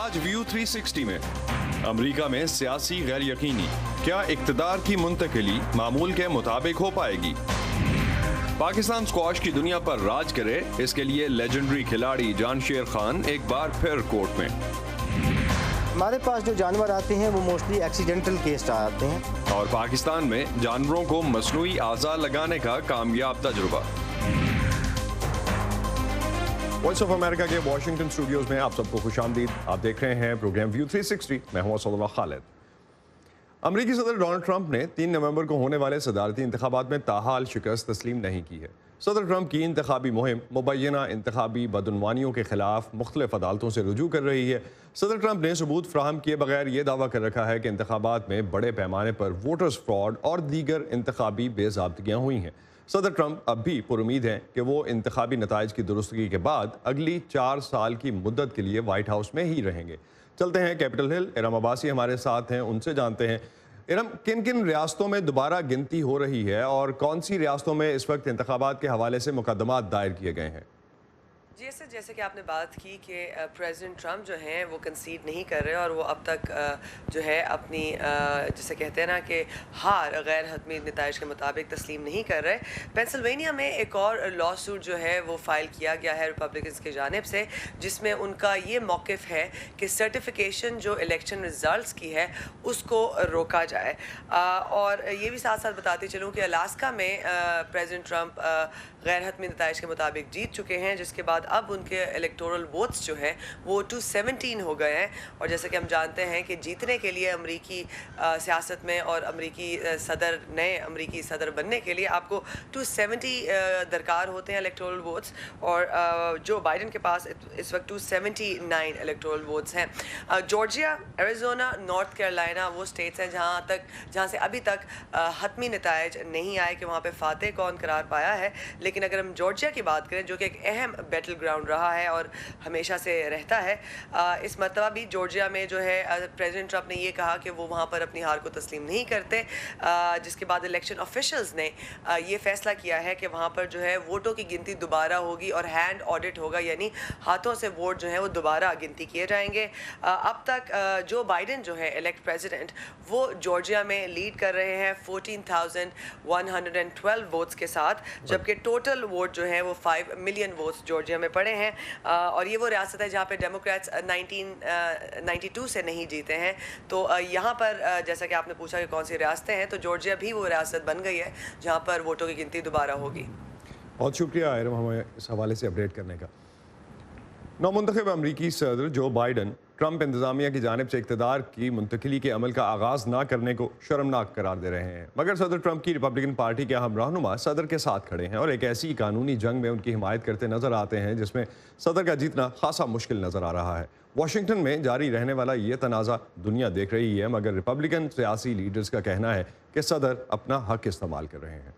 آج ویو 360 میں امریکہ میں سیاسی غیر یقینی، کیا اقتدار کی منتقلی معمول کے مطابق ہو پائے گی؟ پاکستان اسکواش کی دنیا پر راج کرے، اس کے لیے لیجنڈری کھلاڑی جانشیر خان ایک بار پھر کورٹ میں۔ ہمارے پاس جو جانور آتے ہیں وہ موسٹلی ایکسیڈنٹل کیس آتے ہیں۔ اور پاکستان میں جانوروں کو مصنوعی اعضاء لگانے کا کامیاب تجربہ۔ وائس آف امریکہ کے واشنگٹن اسٹوڈیوز میں آپ سب کو خوش آمدید۔ آپ دیکھ رہے ہیں پروگرام ویو 360، میں ہوں اسد اللہ خالد۔ امریکی صدر ڈونلڈ ٹرمپ نے 3 نومبر کو ہونے والے صدارتی انتخابات میں تاحال شکست تسلیم نہیں کی ہے۔ صدر ٹرمپ کی انتخابی مہم مبینہ انتخابی بدعنوانیوں کے خلاف مختلف عدالتوں سے رجوع کر رہی ہے۔ صدر ٹرمپ نے ثبوت فراہم کیے بغیر یہ دعویٰ کر رکھا ہے کہ انتخابات میں بڑے پیمانے پر ووٹرز فراڈ اور دیگر انتخابی بے ضابطگیاں ہوئی ہیں۔ صدر ٹرمپ اب بھی پر امید ہیں کہ وہ انتخابی نتائج کی درستگی کے بعد اگلی 4 سال کی مدت کے لیے وائٹ ہاؤس میں ہی رہیں گے۔ چلتے ہیں کیپٹل ہل، ارم عباسی ہمارے ساتھ ہیں، ان سے جانتے ہیں ارم کن کن ریاستوں میں دوبارہ گنتی ہو رہی ہے اور کون سی ریاستوں میں اس وقت انتخابات کے حوالے سے مقدمات دائر کیے گئے ہیں؟ جی سر، جیسے کہ آپ نے بات کی کہ پریزیڈنٹ ٹرمپ جو ہیں وہ کنسیڈ نہیں کر رہے اور وہ اب تک جو ہے اپنی جسے کہتے ہیں نا کہ ہار غیر حتمی نتائج کے مطابق تسلیم نہیں کر رہے۔ پینسلوینیا میں ایک اور لا سوٹ جو ہے وہ فائل کیا گیا ہے ریپبلکنز کی جانب سے، جس میں ان کا یہ موقف ہے کہ سرٹیفیکیشن جو الیکشن ریزلٹس کی ہے اس کو روکا جائے۔ اور یہ بھی ساتھ ساتھ بتاتے چلوں کہ الاسکا میں پریزیڈنٹ ٹرمپ غیر حتمی نتائج کے مطابق جیت چکے ہیں، جس کے بعد اب ان کے الیکٹورل ووٹس جو ہیں وہ 217 ہو گئے ہیں۔ اور جیسے کہ ہم جانتے ہیں کہ جیتنے کے لیے امریکی سیاست میں اور نئے امریکی صدر بننے کے لیے آپ کو 270 درکار ہوتے ہیں الیکٹورل ووٹس، اور جو بائیڈن کے پاس اس وقت 279 الیکٹورل ووٹس ہیں۔ جارجیا، ایریزونا، نارتھ کیرولائنا وہ اسٹیٹس ہیں جہاں سے ابھی تک حتمی نتائج نہیں آئے کہ وہاں پہ فاتح کون قرار پایا ہے۔ لیکن اگر ہم جارجیا کی بات کریں جو کہ ایک اہم بیٹل گراؤنڈ رہا ہے اور ہمیشہ سے رہتا ہے، اس مرتبہ بھی جارجیا میں جو ہے پریزیڈنٹ ٹرمپ نے یہ کہا کہ وہ وہاں پر اپنی ہار کو تسلیم نہیں کرتے، جس کے بعد الیکشن آفیشلز نے یہ فیصلہ کیا ہے کہ وہاں پر جو ہے ووٹوں کی گنتی دوبارہ ہوگی اور ہینڈ آڈٹ ہوگا، یعنی ہاتھوں سے ووٹ جو ہے وہ دوبارہ گنتی کیے جائیں گے۔ اب تک جو بائیڈن جو ہے الیکٹ پریزیڈنٹ وہ جارجیا میں لیڈ کر رہے ہیں 14,112 ووٹس کے ساتھ، جبکہ ٹوٹل ووٹ جو ہے وہ 5 ملین ووٹس جارجیا میں پڑے ہیں۔ اور یہ وہ ریاست ہے جہاں پہ ڈیموکریٹس 1992 سے نہیں جیتے ہیں۔ تو یہاں پر جیسا کہ آپ نے پوچھا کہ کون سی ریاستیں ہیں، تو جارجیا بھی وہ ریاست بن گئی ہے جہاں پر ووٹوں کی گنتی دوبارہ ہوگی۔ بہت شکریہ ائرم ہمیں اس حوالے سے اپڈیٹ کرنے کا۔ نومنتخب امریکی صدر جو بائیڈن ٹرمپ انتظامیہ کی جانب سے اقتدار کی منتقلی کے عمل کا آغاز نہ کرنے کو شرمناک قرار دے رہے ہیں، مگر صدر ٹرمپ کی ریپبلکن پارٹی کے اہم رہنما صدر کے ساتھ کھڑے ہیں اور ایک ایسی قانونی جنگ میں ان کی حمایت کرتے نظر آتے ہیں جس میں صدر کا جیتنا خاصا مشکل نظر آ رہا ہے۔ واشنگٹن میں جاری رہنے والا یہ تنازع دنیا دیکھ رہی ہے، مگر ریپبلکن سیاسی لیڈرز کا کہنا ہے کہ صدر اپنا حق استعمال کر رہے ہیں۔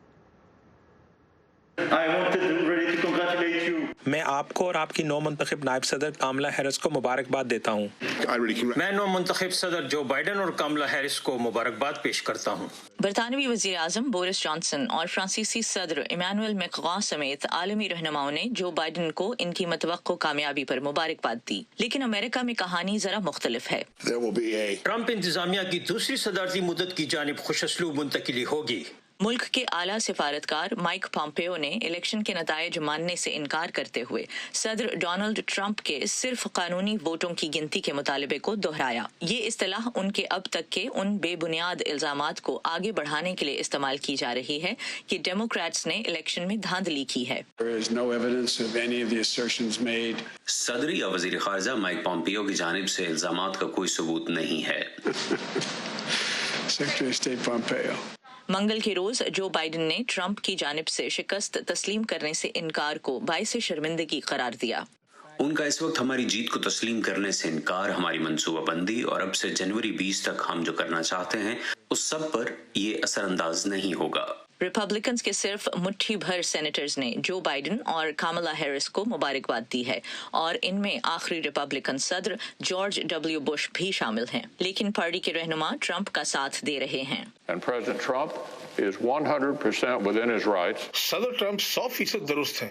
میں آپ کو اور آپ کی نو منتخب نائب صدر کاملا ہیرس کو مبارکباد دیتا ہوں۔ میں نو منتخب صدر جو بائیڈن اور کاملا ہیرس کو مبارکباد پیش کرتا ہوں۔ برطانوی وزیر اعظم بورس جانسن اور فرانسیسی صدر ایمانوئل میکرون سمیت عالمی رہنماؤں نے جو بائیڈن کو ان کی متوقع کامیابی پر مبارکباد دی، لیکن امریکہ میں کہانی ذرا مختلف ہے۔ ٹرمپ انتظامیہ کی دوسری صدارتی مدت کی جانب خوش اسلوب منتقلی ہوگی۔ ملک کے اعلیٰ سفارتکار مائک پامپیو نے الیکشن کے نتائج ماننے سے انکار کرتے ہوئے صدر ڈونلڈ ٹرمپ کے صرف قانونی ووٹوں کی گنتی کے مطالبے کو دہرایا۔ یہ اصطلاح ان کے اب تک کے ان بے بنیاد الزامات کو آگے بڑھانے کے لیے استعمال کی جا رہی ہے کہ ڈیموکریٹس نے الیکشن میں دھاندلی کی ہے۔ صدر یا وزیر خارجہ مائک پامپیو کی جانب سے الزامات کا کوئی ثبوت نہیں ہے۔ منگل کے روز جو بائیڈن نے ٹرمپ کی جانب سے شکست تسلیم کرنے سے انکار کو باعث شرمندگی قرار دیا۔ ان کا اس وقت ہماری جیت کو تسلیم کرنے سے انکار ہماری منصوبہ بندی اور اب سے جنوری 20 تک ہم جو کرنا چاہتے ہیں اس سب پر یہ اثر انداز نہیں ہوگا۔ ریپبلکنز کے صرف مٹھی بھر سینیٹرز نے جو بائیڈن اور کاملا ہیرس کو مبارکباد دی ہے، اور ان میں آخری ریپبلکن صدر جارج ڈبلیو بش بھی شامل ہیں، لیکن پارٹی کے رہنما ٹرمپ کا ساتھ دے رہے ہیں۔ صدر ٹرمپ 100% درست ہیں۔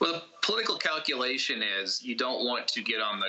Well, the political calculation is you don't want to get on the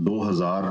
2000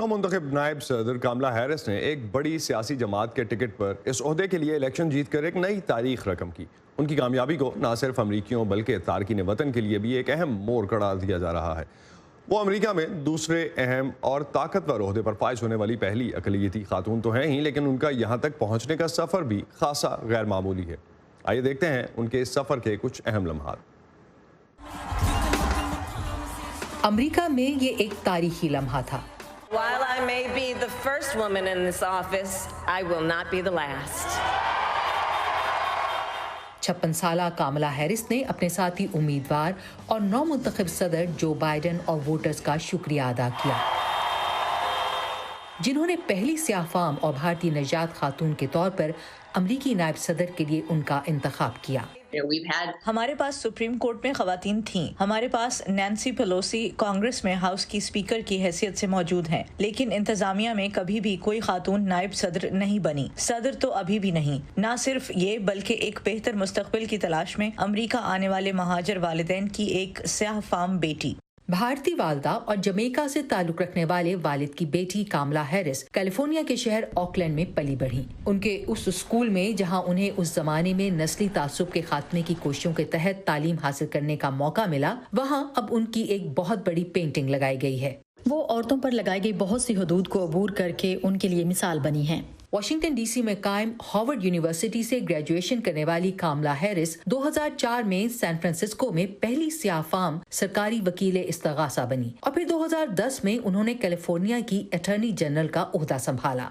نومنتخب نائب صدر کاملا ہیرس نے ایک بڑی سیاسی جماعت کے ٹکٹ پر اس عہدے کے لیے الیکشن جیت کر ایک نئی تاریخ رقم کی. ان کی کامیابی کو نہ صرف امریکیوں بلکہ تارکین وطن کے لیے بھی ایک اہم موڑ قرار دیا جا رہا ہے. وہ امریکہ میں دوسرے اہم اور طاقتور عہدے پر فائز ہونے والی پہلی اقلیتی خاتون تو ہیں ہی، لیکن ان کا یہاں تک پہنچنے کا سفر بھی خاصا غیر معمولی ہے. آئیے دیکھتے ہیں ان کے اس سفر کے کچھ اہم لمحات. امریکہ میں یہ ایک تاریخی لمحہ تھا. While I may be the first woman in this office, I will not be the last. 56 سالہ کاملا ہیرس نے اپنے ساتھی امیدوار اور نومنتخب صدر جو بائیڈن اور ووٹرز کا شکریہ ادا کیا، جنہوں نے پہلی سیاہ فام اور بھارتی نژاد خاتون کے طور پر امریکی نائب صدر کے لیے ان کا انتخاب کیا. ہمارے پاس سپریم کورٹ میں خواتین تھیں، ہمارے پاس نینسی پیلوسی کانگریس میں ہاؤس کی اسپیکر کی حیثیت سے موجود ہیں، لیکن انتظامیہ میں کبھی بھی کوئی خاتون نائب صدر نہیں بنی. صدر تو ابھی بھی نہیں. نہ صرف یہ بلکہ ایک بہتر مستقبل کی تلاش میں امریکہ آنے والے مہاجر والدین کی ایک سیاہ فام بیٹی. بھارتی والدہ اور جمیکا سے تعلق رکھنے والے والد کی بیٹی کاملا ہیرس کیلیفورنیا کے شہر آکلینڈ میں پلی بڑھی. ان کے اس اسکول میں جہاں انہیں اس زمانے میں نسلی تعصب کے خاتمے کی کوششوں کے تحت تعلیم حاصل کرنے کا موقع ملا، وہاں اب ان کی ایک بہت بڑی پینٹنگ لگائی گئی ہے. وہ عورتوں پر لگائی گئی بہت سی حدود کو عبور کر کے ان کے لیے مثال بنی ہیں. واشنگٹن ڈی سی میں قائم ہارورڈ یونیورسٹی سے گریجویشن کرنے والی کاملا ہیرس 2004 میں سین فرانسسکو میں پہلی سیاہ فام سرکاری وکیل استغاثہ بنی اور پھر 2010 میں انہوں نے کیلیفورنیا کی اٹارنی جنرل کا عہدہ سنبھالا.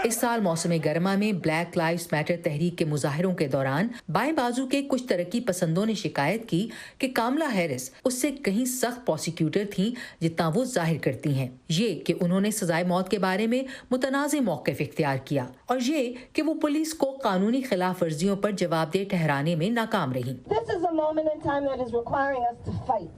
اس سال موسم گرما میں بلیک لائیوز میٹر تحریک کے مظاہروں کے دوران بائیں بازو کے کچھ ترقی پسندوں نے شکایت کی کہ کاملا ہیرس اس سے کہیں سخت پروسیکیوٹر تھیں جتنا وہ ظاہر کرتی ہیں. یہ کہ انہوں نے سزائے موت کے بارے میں متنازع موقف اختیار کیا، اور یہ کہ وہ پولیس کو قانونی خلاف ورزیوں پر جواب دہ ٹھہرانے میں ناکام رہی.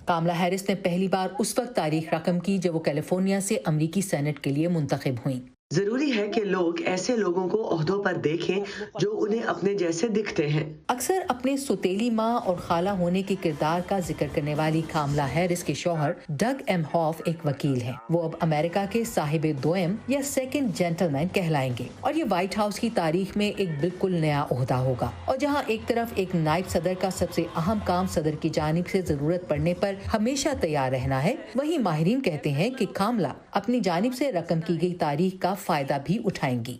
کاملا ہیرس نے پہلی بار اس وقت تاریخ رقم کی جب وہ کیلیفورنیا سے امریکی سینٹ کے لیے منتخب ہوئیں. ضروری ہے کہ لوگ ایسے لوگوں کو عہدوں پر دیکھیں جو انہیں اپنے جیسے دکھتے ہیں. اکثر اپنے سوتیلی ماں اور خالہ ہونے کے کردار کا ذکر کرنے والی کاملا ہیرس کے شوہر ڈگ ایم ہاف ایک وکیل ہیں. وہ اب امریکہ کے صاحب دوئم یا سیکنڈ جینٹلمین کہلائیں گے، اور یہ وائٹ ہاؤس کی تاریخ میں ایک بالکل نیا عہدہ ہوگا. اور جہاں ایک طرف ایک نائب صدر کا سب سے اہم کام صدر کی جانب سے ضرورت پڑنے پر ہمیشہ تیار رہنا ہے، وہیں ماہرین کہتے ہیں کہ کاملا اپنی جانب سے رقم کی گئی تاریخ کا فائدہ بھی اٹھائیں گی.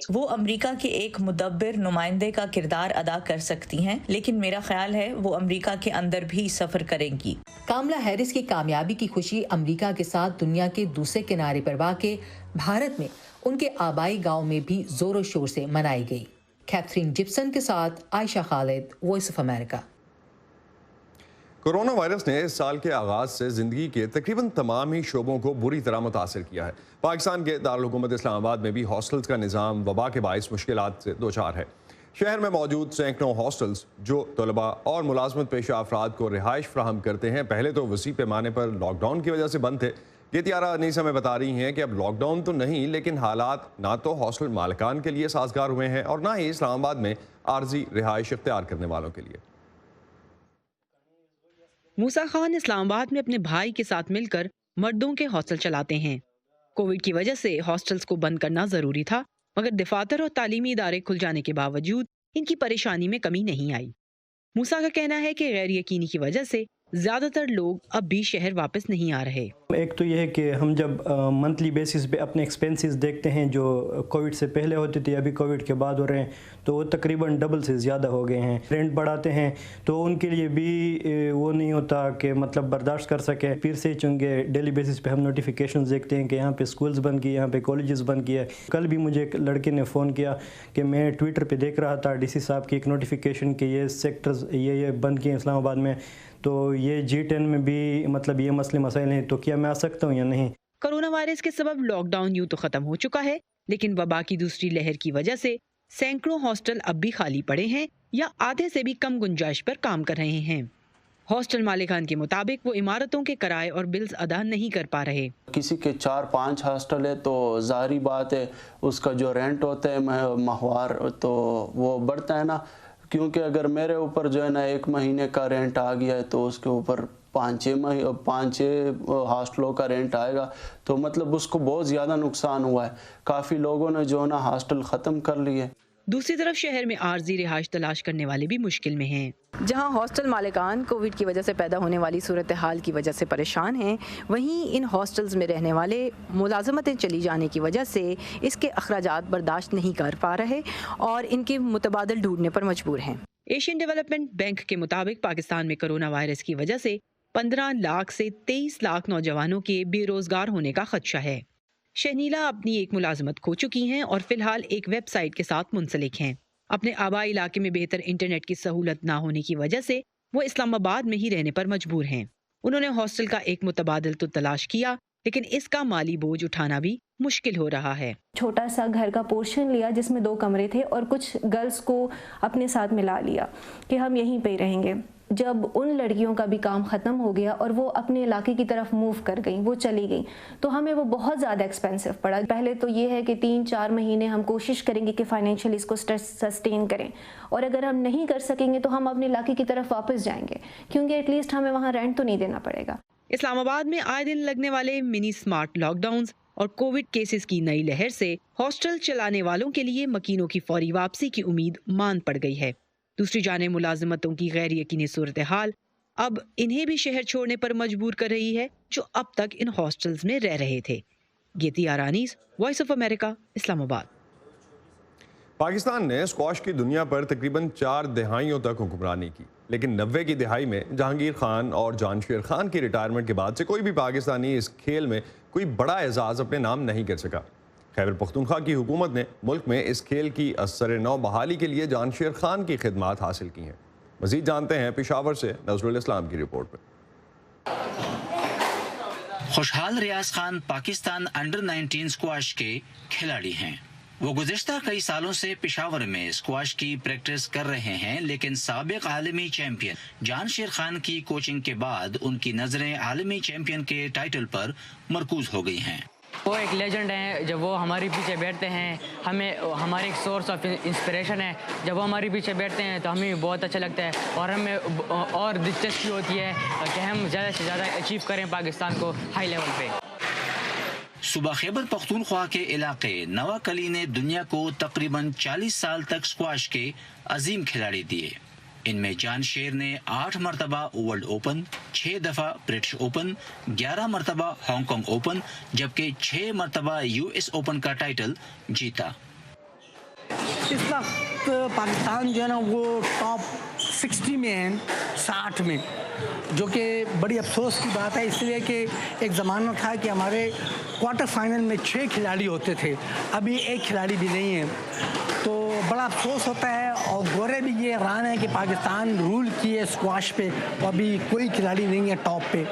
وہ امریکہ کے ایک مدبر نمائندے کا کردار ادا کر سکتی ہیں، لیکن میرا خیال ہے وہ امریکہ کے اندر بھی سفر کریں گی. کاملا ہیرس کی کامیابی کی خوشی امریکہ کے ساتھ دنیا کے دوسرے کنارے پر واقع بھارت میں ان کے آبائی گاؤں میں بھی زور و شور سے منائی گئی. کیتھرین جپسن کے ساتھ Ayesha Khalid, Voice of America. Corona virus نے اس سال کے آغاز سے زندگی کے تقریباً تمام ہی شعبوں کو بری طرح متاثر کیا ہے. پاکستان کے دارالحکومت اسلام آباد میں بھی ہاسٹلز کا نظام وبا کے باعث مشکلات سے دوچار ہے. شہر میں موجود سینکڑوں ہاسٹلز جو طلباء اور ملازمت پیشہ افراد کو رہائش فراہم کرتے ہیں، پہلے تو وسیع پیمانے پر لاک ڈاؤن کی وجہ سے بند تھے. گیتیارہ انیسہ میں بتا رہی ہیں کہ اب لاک ڈاؤن تو نہیں، لیکن حالات نہ تو ہاسٹل مالکان کے لیے سازگار ہوئے ہیں اور نہ ہی اسلام آباد میں عارضی رہائش اختیار کرنے والوں کے لیے. موسیٰ خان اسلام آباد میں اپنے بھائی کے ساتھ مل کر مردوں کے ہاسٹل چلاتے ہیں. کووڈ کی وجہ سے ہاسٹلز کو بند کرنا ضروری تھا، مگر دفاتر اور تعلیمی ادارے کھل جانے کے باوجود ان کی پریشانی میں کمی نہیں آئی. موسیٰ کا کہنا ہے کہ غیر یقینی کی وجہ سے زیادہ تر لوگ اب بھی شہر واپس نہیں آ رہے. ایک تو یہ ہے کہ ہم جب منتھلی بیسس پہ اپنے ایکسپینسز دیکھتے ہیں جو کووڈ سے پہلے ہوتے تھے ابھی کووڈ کے بعد ہو رہے ہیں، تو وہ تقریباً ڈبل سے زیادہ ہو گئے ہیں. رینٹ بڑھاتے ہیں تو ان کے لیے بھی وہ نہیں ہوتا کہ مطلب برداشت کر سکے. پھر سے چونکہ ڈیلی بیسس پہ ہم نوٹیفیکیشنز دیکھتے ہیں کہ یہاں پہ اسکولز بند کیے، یہاں پہ کالجز بند کیے. کل بھی مجھے ایک لڑکے نے فون کیا کہ میں ٹویٹر پہ دیکھ رہا تھا ڈی سی صاحب کی ایک نوٹیفیکیشن کہ یہ سیکٹرز یہ بند کیے اسلام آباد میں، تو یہ G10 میں بھی مطلب یہ مسائل ہیں، تو کیا میں آ سکتا ہوں یا نہیں؟ کرونا وائرس کے سبب لاک ڈاؤن یوں تو ختم ہو چکا ہے، لیکن وبا کی دوسری لہر کی وجہ سے سینکڑوں ہاسٹل اب بھی خالی پڑے ہیں یا آدھے سے بھی کم گنجائش پر کام کر رہے ہیں. ہاسٹل مالکان کے مطابق وہ عمارتوں کے کرائے اور بلز ادا نہیں کر پا رہے. کسی کے 4-5 ہاسٹل ہے تو ظاہری بات ہے اس کا جو رینٹ ہوتا ہے ماہوار تو وہ بڑھتا ہے نا، کیونکہ اگر میرے اوپر جو ہے نا 1 مہینے کا رینٹ آ گیا ہے تو اس کے اوپر 5-6 ہاسٹلوں کا رینٹ آئے گا، تو مطلب اس کو بہت زیادہ نقصان ہوا ہے. کافی لوگوں نے جو ہے نا ہاسٹل ختم کر لیے. دوسری طرف شہر میں عارضی رہائش تلاش کرنے والے بھی مشکل میں ہیں. جہاں ہاسٹل مالکان کووڈ کی وجہ سے پیدا ہونے والی صورتحال کی وجہ سے پریشان ہیں، وہیں ان ہاسٹلز میں رہنے والے ملازمتیں چلی جانے کی وجہ سے اس کے اخراجات برداشت نہیں کر پا رہے اور ان کے متبادل ڈھونڈنے پر مجبور ہیں. ایشین ڈیولپمنٹ بینک کے مطابق پاکستان میں کرونا وائرس کی وجہ سے 15 لاکھ سے 23 لاکھ نوجوانوں کے بے روزگار ہونے کا خدشہ ہے. شہنیلا اپنی ایک ملازمت کھو چکی ہیں اور فی الحال ایک ویب سائٹ کے ساتھ منسلک ہیں. اپنے آبائی علاقے میں بہتر انٹرنیٹ کی سہولت نہ ہونے کی وجہ سے وہ اسلام آباد میں ہی رہنے پر مجبور ہیں. انہوں نے ہاسٹل کا ایک متبادل تو تلاش کیا، لیکن اس کا مالی بوجھ اٹھانا بھی مشکل ہو رہا ہے. چھوٹا سا گھر کا پورشن لیا جس میں 2 کمرے تھے اور کچھ گرلز کو اپنے ساتھ ملا لیا کہ ہم یہیں پہ رہیں گے. جب ان لڑکیوں کا بھی کام ختم ہو گیا اور وہ اپنے علاقے کی طرف موو کر گئیں، وہ چلی گئیں، تو ہمیں وہ بہت زیادہ ایکسپینسو پڑا. پہلے تو یہ ہے کہ 3-4 مہینے ہم کوشش کریں گے کہ فائنینشلی اس کو سسٹین کریں، اور اگر ہم نہیں کر سکیں گے تو ہم اپنے علاقے کی طرف واپس جائیں گے، کیونکہ ایٹ لیسٹ ہمیں وہاں رینٹ تو نہیں دینا پڑے گا. اسلام آباد میں آئے دن لگنے والے منی سمارٹ لاک ڈاؤنز اور کووڈ کیسز کی نئی لہر سے ہاسٹل چلانے والوں کے لیے مکینوں کی فوری واپسی کی امید ماند پڑ گئی ہے. دوسری جانب ملازمتوں کی غیر یقینی صورتحال اب انہیں بھی شہر چھوڑنے پر مجبور کر رہی ہے جو اب تک ان ہاسٹلز میں رہ رہے تھے. گیتی آرانیز، وائس آف امریکہ، اسلام آباد. پاکستان نے اسکواش کی دنیا پر تقریباً 4 دہائیوں تک حکمرانی کی، لیکن 90 کی دہائی میں جہانگیر خان اور جانشیر خان کی ریٹائرمنٹ کے بعد سے کوئی بھی پاکستانی اس کھیل میں کوئی بڑا اعزاز اپنے نام نہیں کر سکا. خیبر پختونخوا کی حکومت نے ملک میں اس کھیل کی اثر نو بحالی کے لیے جانشیر خان کی خدمات حاصل کی ہیں. مزید جانتے ہیں پشاور سے نظر الاسلام کی رپورٹ پر. خوشحال ریاض خان پاکستان انڈر 19 اسکواش کے کھلاڑی ہیں. وہ گزشتہ کئی سالوں سے پشاور میں اسکواش کی پریکٹس کر رہے ہیں، لیکن سابق عالمی چیمپئن جانشیر خان کی کوچنگ کے بعد ان کی نظریں عالمی چیمپئن کے ٹائٹل پر مرکوز ہو گئی ہیں. وہ ایک لیجنڈ ہیں. جب وہ ہمارے پیچھے بیٹھتے ہیں ہمیں ہمارے ایک سورس آف انسپریشن ہے. جب وہ ہمارے پیچھے بیٹھتے ہیں تو ہمیں بہت اچھا لگتا ہے اور ہمیں اور دلچسپی ہوتی ہے کہ ہم زیادہ سے زیادہ اچیو کریں پاکستان کو ہائی لیول پہ. صوبہ خیبر پختونخوا کے علاقے نوا کلی نے دنیا کو تقریباً 40 سال تک اسکواش کے عظیم کھلاڑی دیے. ان میں جان شیر نے 8 مرتبہ ورلڈ اوپن، 6 دفعہ برٹش اوپن، 11 مرتبہ ہانگ کانگ اوپن جبکہ 6 مرتبہ US اوپن کا ٹائٹل جیتا. اس وقت پاکستان جو ہے نا وہ ٹاپ 60 میں ہے، 60 میں، جو کہ بڑی افسوس کی بات ہے، اس لیے کہ ایک زمانہ تھا کہ ہمارے کوارٹر فائنل میں 6 کھلاڑی ہوتے تھے، ابھی 1 کھلاڑی بھی نہیں ہے، تو بڑا افسوس ہوتا ہے. اور گورے بھی یہ حیران ہے کہ پاکستان رول کیے اسکواش پہ اور ابھی کوئی کھلاڑی نہیں ہے ٹاپ پہ.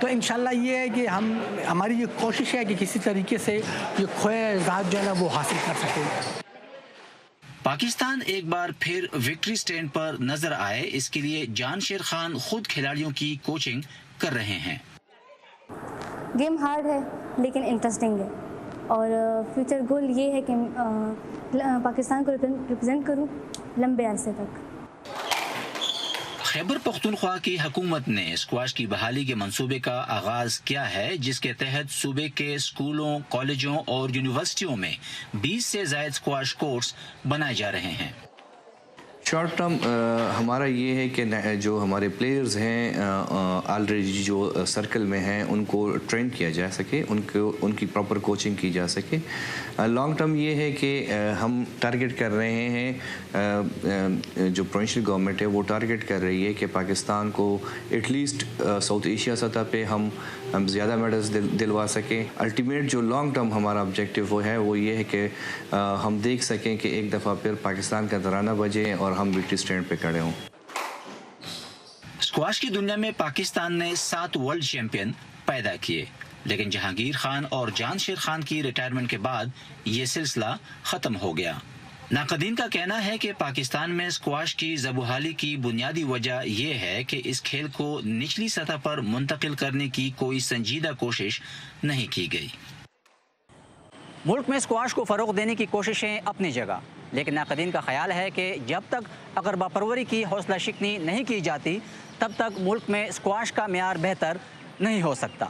تو انشاءاللہ یہ ہے کہ ہماری یہ کوشش ہے کہ کسی طریقے سے یہ کھویا اعزاز جو ہے نا وہ حاصل کر سکے. پاکستان ایک بار پھر وکٹری سٹینڈ پر نظر آئے، اس کے لیے جانشیر خان خود کھلاڑیوں کی کوچنگ کر رہے ہیں. گیم ہارڈ ہے لیکن انٹرسٹنگ ہے اور فیوچر گول یہ ہے کہ پاکستان کو ریپرزینٹ کروں لمبے عرصے تک. خیبر پختونخوا کی حکومت نے اسکواش کی بحالی کے منصوبے کا آغاز کیا ہے، جس کے تحت صوبے کے اسکولوں، کالجوں اور یونیورسٹیوں میں 20 سے زائد اسکواش کورس بنائے جا رہے ہیں. شارٹ ٹرم ہمارا یہ ہے کہ جو ہمارے پلیئرز ہیں آلریڈی جو سرکل میں ہیں ان کو ٹرین کیا جا سکے، ان کی پراپر کوچنگ کی جا سکے. لانگ ٹرم یہ ہے کہ ہم ٹارگٹ کر رہے ہیں، جو پروونشل گورنمنٹ ہے وہ ٹارگٹ کر رہی ہے کہ پاکستان کو ایٹ لیسٹ ساؤتھ ایشیا سطح پہ ہم زیادہ میڈلز دلوا سکیں. الٹیمیٹ جو لانگ ٹرم ہمارا آبجیکٹیو وہ ہے وہ یہ ہے کہ ہم دیکھ سکیں کہ ایک دفعہ پھر پاکستان کا ترانہ بجے اور ہم وکٹری سٹینڈ پہ کھڑے ہوں. اسکواش کی دنیا میں پاکستان نے 7 ورلڈ چیمپئن پیدا کیے، لیکن جہانگیر خان اور جانشیر خان کی ریٹائرمنٹ کے بعد یہ سلسلہ ختم ہو گیا. ناقدین کا کہنا ہے کہ پاکستان میں اسکواش کی زبحالی کی بنیادی وجہ یہ ہے کہ اس کھیل کو نچلی سطح پر منتقل کرنے کی کوئی سنجیدہ کوشش نہیں کی گئی. ملک میں اسکواش کو فروغ دینے کی کوششیں اپنی جگہ، لیکن ناقدین کا خیال ہے کہ جب تک اقربا پروری کی حوصلہ شکنی نہیں کی جاتی تب تک ملک میں اسکواش کا معیار بہتر نہیں ہو سکتا۔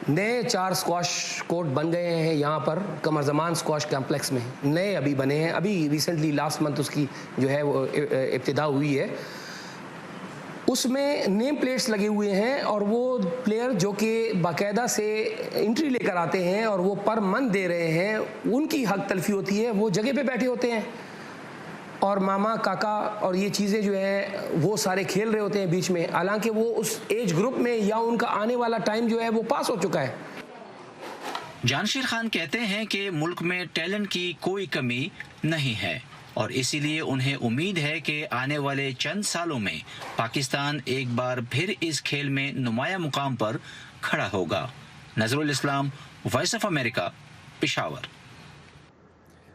نئے 4 اسکواش کورٹ بن گئے ہیں یہاں پر قمر زمان اسکواش کمپلیکس میں، نئے ابھی بنے ہیں، ابھی ریسنٹلی لاسٹ منتھ اس کی جو ہے وہ ابتدا ہوئی ہے۔ اس میں نیم پلیٹس لگے ہوئے ہیں اور وہ پلیئر جو کہ باقاعدہ سے انٹری لے کر آتے ہیں اور وہ پر منتھ دے رہے ہیں، ان کی حق تلفی ہوتی ہے، وہ جگہ پہ بیٹھے ہوتے ہیں اور ماما کاکا اور یہ چیزیں جو ہیں وہ سارے کھیل رہے ہوتے ہیں بیچ میں، حالانکہ وہ اس ایج گروپ میں یا ان کا آنے والا ٹائم جو ہے وہ پاس ہو چکا ہے۔ جانشیر خان کہتے ہیں کہ ملک میں ٹیلنٹ کی کوئی کمی نہیں ہے اور اسی لیے انہیں امید ہے کہ آنے والے چند سالوں میں پاکستان ایک بار پھر اس کھیل میں نمایاں مقام پر کھڑا ہوگا۔ نظر الاسلام، وائس آف امریکہ، پشاور۔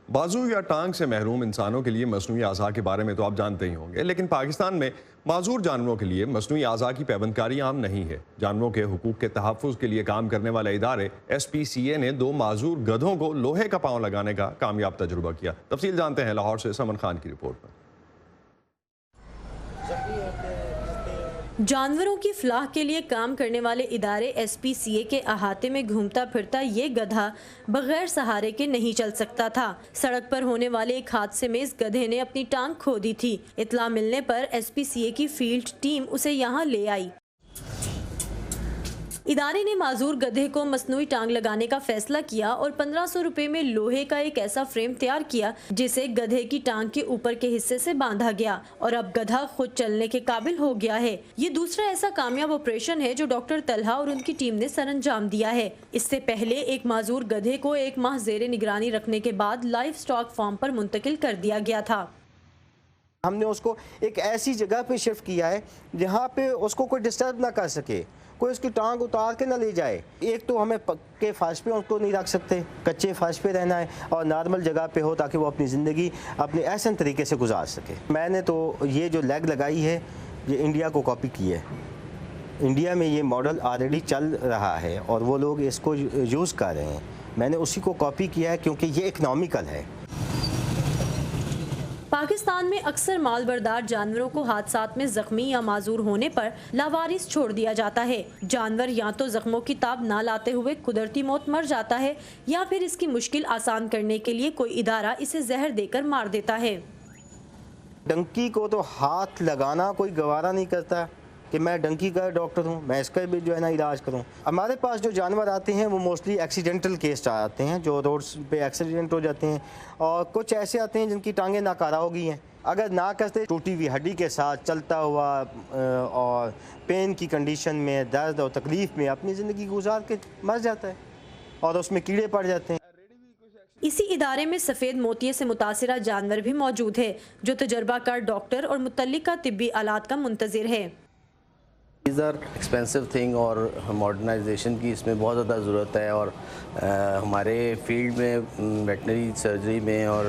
بازو یا ٹانگ سے محروم انسانوں کے لیے مصنوعی اعضاء کے بارے میں تو آپ جانتے ہی ہوں گے، لیکن پاکستان میں معذور جانوروں کے لیے مصنوعی اعضاء کی پیوند کاری عام نہیں ہے۔ جانوروں کے حقوق کے تحفظ کے لیے کام کرنے والے ادارے SPCA نے 2 معذور گدھوں کو لوہے کا پاؤں لگانے کا کامیاب تجربہ کیا۔ تفصیل جانتے ہیں لاہور سے سمن خان کی رپورٹ میں۔ جانوروں کی فلاح کے لیے کام کرنے والے ادارے SPCA کے احاطے میں گھومتا پھرتا یہ گدھا بغیر سہارے کے نہیں چل سکتا تھا۔ سڑک پر ہونے والے ایک حادثے میں اس گدھے نے اپنی ٹانگ کھو دی تھی۔ اطلاع ملنے پر SPCA کی فیلڈ ٹیم اسے یہاں لے آئی۔ ادارے نے معذور گدھے کو مصنوعی ٹانگ لگانے کا فیصلہ کیا اور 1500 روپے میں لوہے کا ایک ایسا فریم تیار کیا جسے گدھے کی ٹانگ کے اوپر کے حصے سے باندھا گیا اور اب گدھا خود چلنے کے قابل ہو گیا ہے۔ یہ دوسرا ایسا کامیاب آپریشن ہے جو ڈاکٹر طلحہ اور ان کی ٹیم نے سر انجام دیا ہے۔ اس سے پہلے ایک معذور گدھے کو 1 ماہ زیر نگرانی رکھنے کے بعد لائف سٹاک فارم پر منتقل کر دیا گیا تھا۔ ہم نے اس کو ایک ایسی جگہ پہ شفٹ کیا ہے جہاں پہ اس کو کوئی ڈسٹرب نہ کر سکے، کوئی اس کی ٹانگ اتار کے نہ لے جائے۔ ایک تو ہمیں پکے فرش پہ اس کو نہیں رکھ سکتے، کچے فرش پہ رہنا ہے اور نارمل جگہ پہ ہو تاکہ وہ اپنی زندگی اپنے احسن طریقے سے گزار سکے۔ میں نے تو یہ جو لیگ لگائی ہے یہ انڈیا کو کاپی کی ہے۔ انڈیا میں یہ ماڈل آلریڈی چل رہا ہے اور وہ لوگ اس کو یوز کر رہے ہیں، میں نے اسی کو کاپی کیا ہے کیونکہ یہ اکنامیکل ہے۔ پاکستان میں اکثر مال بردار جانوروں کو حادثات میں زخمی یا معذور ہونے پر لاوارث چھوڑ دیا جاتا ہے۔ جانور یا تو زخموں کی تاب نہ لاتے ہوئے قدرتی موت مر جاتا ہے یا پھر اس کی مشکل آسان کرنے کے لیے کوئی ادارہ اسے زہر دے کر مار دیتا ہے۔ ڈنکی کو تو ہاتھ لگانا کوئی گوارا نہیں کرتا کہ میں ڈنکی کا ڈاکٹر ہوں، میں اس کا بھی جو ہے نا علاج کروں۔ ہمارے پاس جو جانور آتے ہیں وہ موسٹلی ایکسیڈنٹل کیس آتے ہیں، جو روڈز پہ ایکسیڈنٹ ہو جاتے ہیں، اور کچھ ایسے آتے ہیں جن کی ٹانگیں ناکارہ ہو گئی ہیں۔ اگر نہ کرتے ٹوٹی ہوئی ہڈی کے ساتھ چلتا ہوا اور پین کی کنڈیشن میں، درد اور تکلیف میں اپنی زندگی گزار کے مر جاتا ہے اور اس میں کیڑے پڑ جاتے ہیں۔ اسی ادارے میں سفید موتیے سے متاثرہ جانور بھی موجود ہے جو تجربہ کار ڈاکٹر اور متعلقہ طبی آلات کا منتظر ہے۔ دیز آر ایکسپینسو تھنگ اور ماڈرنائزیشن کی اس میں بہت زیادہ ضرورت ہے، اور ہمارے فیلڈ میں ویٹنری سرجری میں اور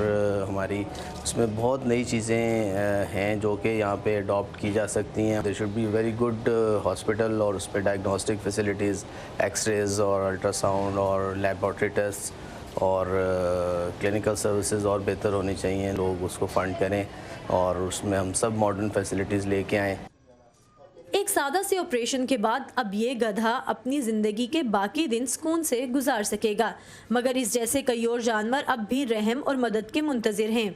ہماری اس میں بہت نئی چیزیں ہیں جو کہ یہاں پہ اڈاپٹ کی جا سکتی ہیں۔ There should be very good hospital اور اس پہ ڈائگنوسٹک فیسلٹیز، ایکس ریز اور الٹرا ساؤنڈ اور لیبارٹری ٹیسٹ اور کلینکل سروسز اور بہتر ہونی چاہیے۔ لوگ اس کو فنڈ کریں اور اس میں ہم سب ماڈرن فیسلٹیز لے کے آئیں۔ ایک سادہ سے آپریشن کے بعد اب یہ گدھا اپنی زندگی کے باقی دن سکون سے گزار سکے گا، مگر اس جیسے کئی اور جانور اب بھی رحم اور مدد کے منتظر ہیں۔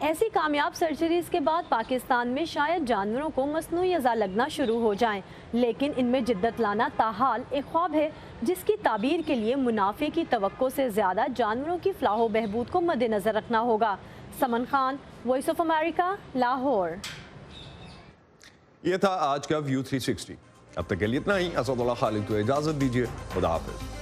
ایسی کامیاب سرجریز کے بعد پاکستان میں شاید جانوروں کو مصنوعی اعضاء لگنا شروع ہو جائیں، لیکن ان میں جدت لانا تاحال ایک خواب ہے جس کی تعبیر کے لیے منافع کی توقع سے زیادہ جانوروں کی فلاح و بہبود کو مد نظر رکھنا ہوگا۔ Saman Khan, Voice of America, Lahore. یہ تھا آج کا ویو 360۔ اب تک کے لیے اتنا ہی۔ اسد اللہ خالد کو اجازت دیجیے، خدا حافظ۔